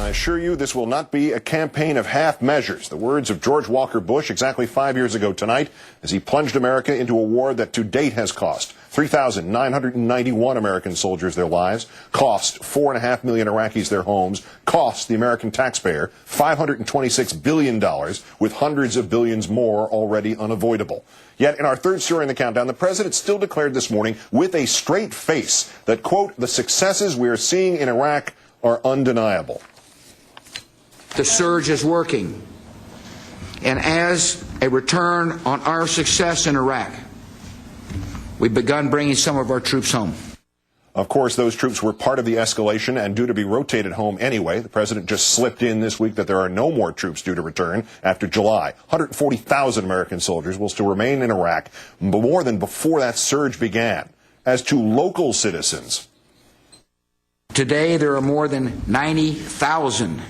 I assure you this will not be a campaign of half measures. The words of George Walker Bush exactly 5 years ago tonight as he plunged America into a war that to date has cost 3,991 American soldiers their lives, cost 4.5 million Iraqis their homes, cost the American taxpayer $526 billion, with hundreds of billions more already unavoidable. Yet in our third story in the countdown, the president still declared this morning with a straight face that, quote, the successes we are seeing in Iraq are undeniable. The surge is working. And as a return on our success in Iraq, we've begun bringing some of our troops home. Of course, those troops were part of the escalation and due to be rotated home anyway. The president just slipped in this week that there are no more troops due to return after July. 140,000 American soldiers will still remain in Iraq, more than before that surge began. As to local citizens, today there are more than 90,000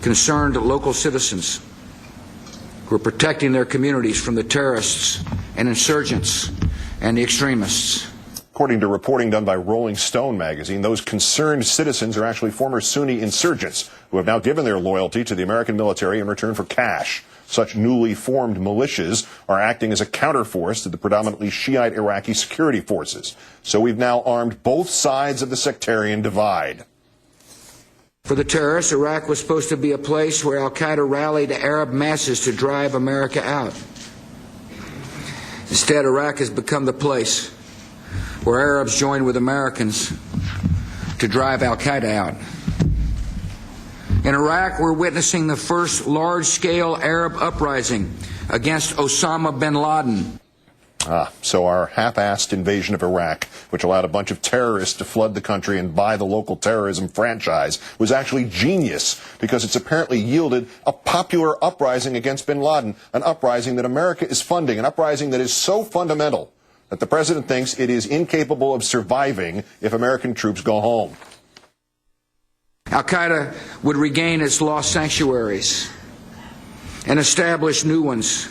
concerned local citizens who are protecting their communities from the terrorists and insurgents and the extremists. According to reporting done by Rolling Stone magazine, those concerned citizens are actually former Sunni insurgents who have now given their loyalty to the American military in return for cash. Such newly formed militias are acting as a counterforce to the predominantly Shiite Iraqi security forces. So we've now armed both sides of the sectarian divide. For the terrorists, Iraq was supposed to be a place where al-Qaeda rallied Arab masses to drive America out. Instead, Iraq has become the place where Arabs join with Americans to drive al-Qaeda out. In Iraq, we're witnessing the first large-scale Arab uprising against Osama bin Laden. So our half-assed invasion of Iraq, which allowed a bunch of terrorists to flood the country and buy the local terrorism franchise, was actually genius because it's apparently yielded a popular uprising against bin Laden, an uprising that America is funding, an uprising that is so fundamental that the president thinks it is incapable of surviving if American troops go home. Al-Qaeda would regain its lost sanctuaries and establish new ones,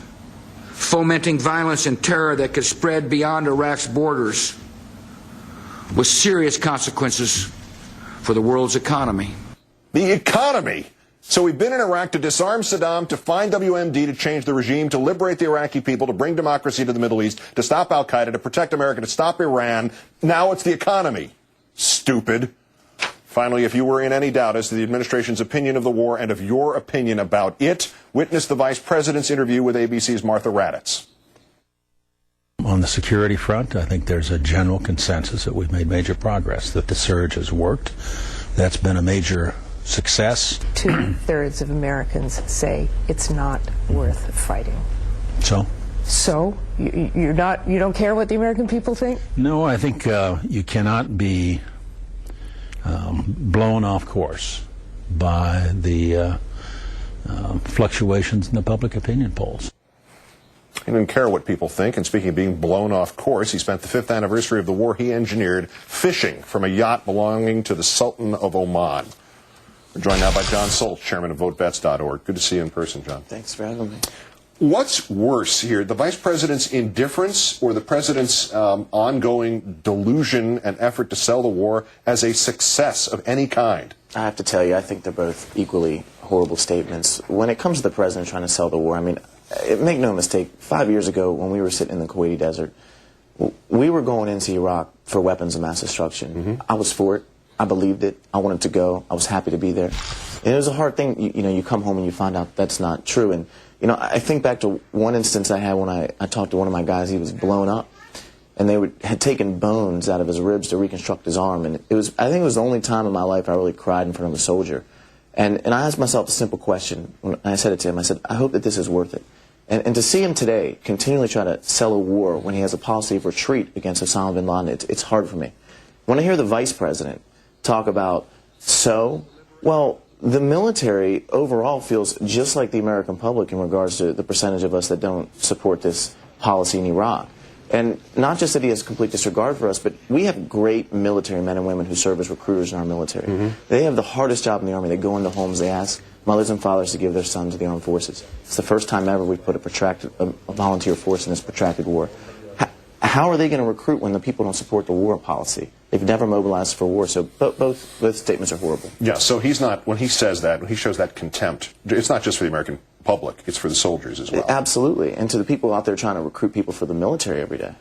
fomenting violence and terror that could spread beyond Iraq's borders with serious consequences for the world's economy. The economy! So we've been in Iraq to disarm Saddam, to find WMD, to change the regime, to liberate the Iraqi people, to bring democracy to the Middle East, to stop al-Qaeda, to protect America, to stop Iran. Now it's the economy. Stupid. Finally, if you were in any doubt as to the administration's opinion of the war and of your opinion about it, witness the vice president's interview with ABC's Martha Raddatz. On the security front, I think there's a general consensus that we've made major progress, that the surge has worked. That's been a major success. 2/3 of Americans say it's not worth fighting. So you don't care what the American people think? No, I think you cannot be blown off course by the fluctuations in the public opinion polls. He didn't care what people think, and speaking of being blown off course, he spent the 5th anniversary of the war he engineered fishing from a yacht belonging to the Sultan of Oman. We're joined now by Jon Soltz, chairman of VoteBets.org. Good to see you in person, John. Thanks for having me. What's worse here, the vice president's indifference or the president's ongoing delusion and effort to sell the war as a success of any kind? I have to tell you, I think they're both equally horrible statements. When it comes to the president trying to sell the war, I mean, make no mistake, 5 years ago when we were sitting in the Kuwaiti desert, we were going into Iraq for weapons of mass destruction. Mm-hmm. I was for it. I believed it. I wanted to go. I was happy to be there. And it was a hard thing. You know, you come home and you find out that's not true. And, you know, I think back to one instance I had when I talked to one of my guys. He was blown up. And they had taken bones out of his ribs to reconstruct his arm. And I think it was the only time in my life I really cried in front of a soldier. And I asked myself a simple question. When I said it to him, I said, I hope that this is worth it. And to see him today continually try to sell a war when he has a policy of retreat against Osama bin Laden, it's hard for me. When I hear the vice president talk about, well, the military overall feels just like the American public in regards to the percentage of us that don't support this policy in Iraq. And not just that he has complete disregard for us, but we have great military men and women who serve as recruiters in our military. Mm-hmm. They have the hardest job in the Army. They go into homes, they ask mothers and fathers to give their sons to the armed forces. It's the first time ever we've put a volunteer force in this protracted war. How are they going to recruit when the people don't support the war policy? They've never mobilized for war, so both statements are horrible. Yeah, so he's not, when he says that, when he shows that contempt, it's not just for the American public, it's for the soldiers as well. Absolutely, and to the people out there trying to recruit people for the military every day.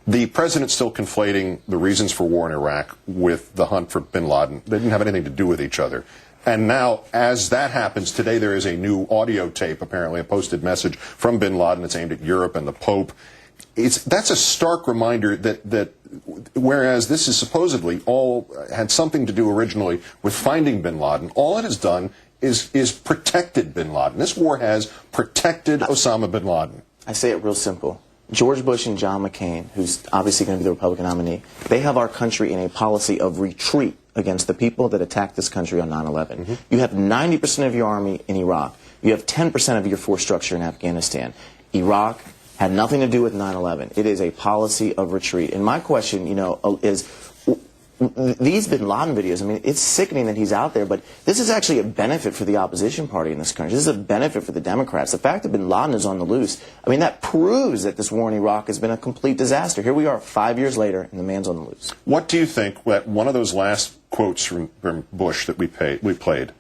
The president's still conflating the reasons for war in Iraq with the hunt for bin Laden. They didn't have anything to do with each other. And now, as that happens, today there is a new audio tape, apparently a posted message from bin Laden. It's aimed at Europe and the Pope. That's a stark reminder that whereas this is supposedly all had something to do originally with finding bin Laden, all it has done is protected bin Laden. This war has protected Osama bin Laden. I say it real simple. George Bush and John McCain, who's obviously going to be the Republican nominee, they have our country in a policy of retreat against the people that attacked this country on 9/11. Mm-hmm. You have 90% of your army in Iraq. You have 10% of your force structure in Afghanistan. Iraq had nothing to do with 9/11. It is a policy of retreat. And my question, is these bin Laden videos, I mean, it's sickening that he's out there, but this is actually a benefit for the opposition party in this country. This is a benefit for the Democrats. The fact that bin Laden is on the loose, I mean, that proves that this war in Iraq has been a complete disaster. Here we are 5 years later, and the man's on the loose. What do you think that one of those last quotes from Bush that we played,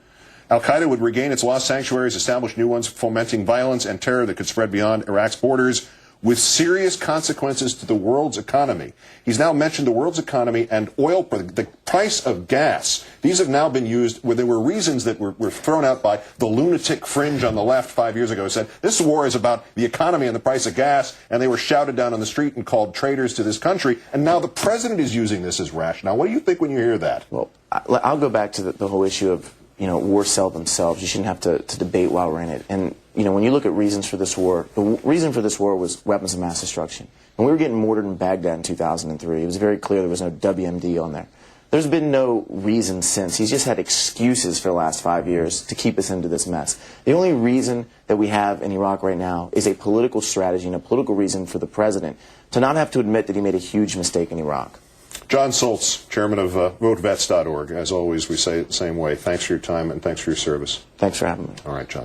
Al-Qaeda would regain its lost sanctuaries, establish new ones, fomenting violence and terror that could spread beyond Iraq's borders, with serious consequences to the world's economy. He's now mentioned the world's economy and oil, the price of gas. These have now been used where there were reasons that were thrown out by the lunatic fringe on the left 5 years ago, said this war is about the economy and the price of gas, and they were shouted down on the street and called traitors to this country, and now the president is using this as rationale. What do you think when you hear that? Well, I'll go back to the whole issue of, wars sell themselves. You shouldn't have to debate while we're in it. And, when you look at reasons for this war, the reason for this war was weapons of mass destruction. When we were getting mortared in Baghdad in 2003, it was very clear there was no WMD on there. There's been no reason since. He's just had excuses for the last 5 years to keep us into this mess. The only reason that we have in Iraq right now is a political strategy and a political reason for the president to not have to admit that he made a huge mistake in Iraq. Jon Soltz, chairman of VoteVets.org. As always, we say it the same way. Thanks for your time and thanks for your service. Thanks for having me. All right, Jon.